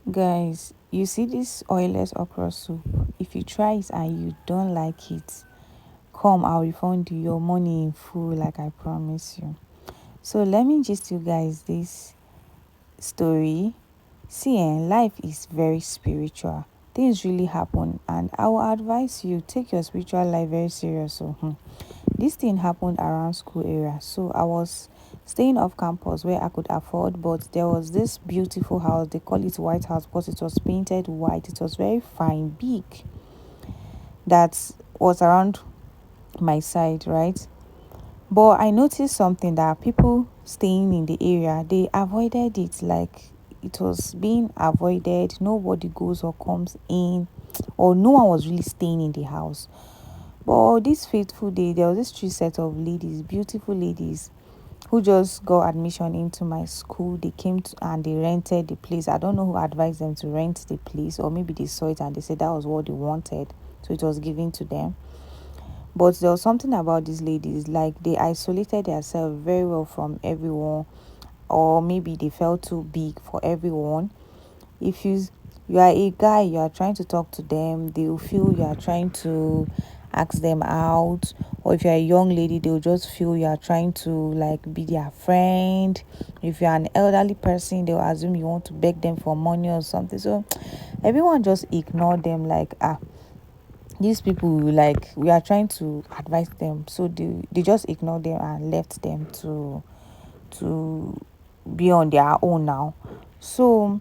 Guys, you see this oilless okra soup? If you try it and you don't like it, come, I'll refund you your money in full, like I promise you. So let me just you guys this story. See, life is very spiritual. Things really happen, and I will advise you take your spiritual life very serious. This thing happened around school area. So I was staying off campus where I could afford, but there was this beautiful house. They call it White House because it was painted white. It was very fine, big. That was around my side, right? But I noticed something that people staying in the area they avoided it, like it was being avoided. Nobody goes or comes in, or no one was really staying in the house. But this fateful day, there was this three set of ladies, beautiful ladies, who just got admission into my school. They came to, and they rented the place. I don't know who advised them to rent the place, or maybe they saw it and they said that was what they wanted, so it was given to them. But there was something about these ladies, like they isolated themselves very well from everyone, or maybe they felt too big for everyone. If you are a guy, you are trying to talk to them, they will feel you are trying to ask them out. Or if you're a young lady, they'll just feel you are trying to like be their friend. If you're an elderly person, they'll assume you want to beg them for money or something. So everyone just ignore them, like these people, like we are trying to advise them, so they just ignore them and left them to be on their own now. So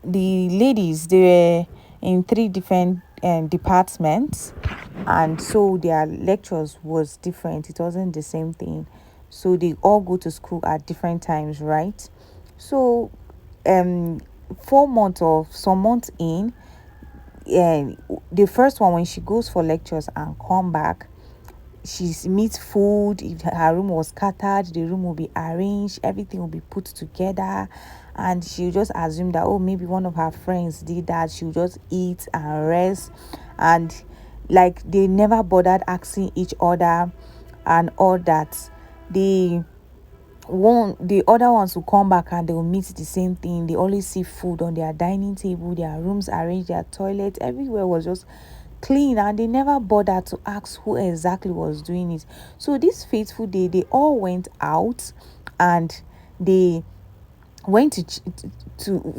the ladies, they were in three different departments, and so their lectures was different. It wasn't the same thing, so they all go to school at different times, right? So 4 months or some months in, yeah, the first one, when she goes for lectures and come back, she meets food. If her room was scattered, the room will be arranged, everything will be put together, and she'll just assume that, oh, maybe one of her friends did that. She'll just eat and rest, and like they never bothered asking each other and all that. The other ones will come back and they'll meet the same thing. They always see food on their dining table, their rooms arranged, their toilet everywhere was just clean, and they never bothered to ask who exactly was doing it. So this fateful day, they all went out, and they went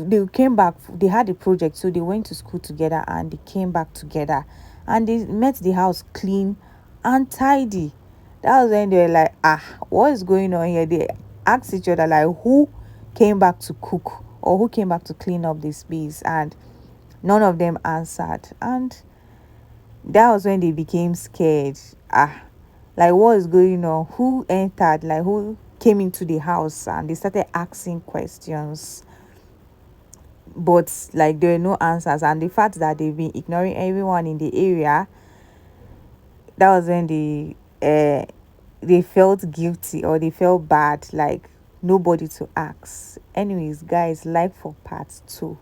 they came back. They had a project, so they went to school together and they came back together, and they met the house clean and tidy. That was when they were like, what is going on here? They asked each other, like, who came back to cook or who came back to clean up the space, and none of them answered. And that was when they became scared. Like, what is going on? Who entered? Like, who came into the house? And they started asking questions, but like there were no answers. And the fact that they've been ignoring everyone in the area, that was when they felt guilty, or they felt bad, like nobody to ask. Anyways, guys, like for part 2.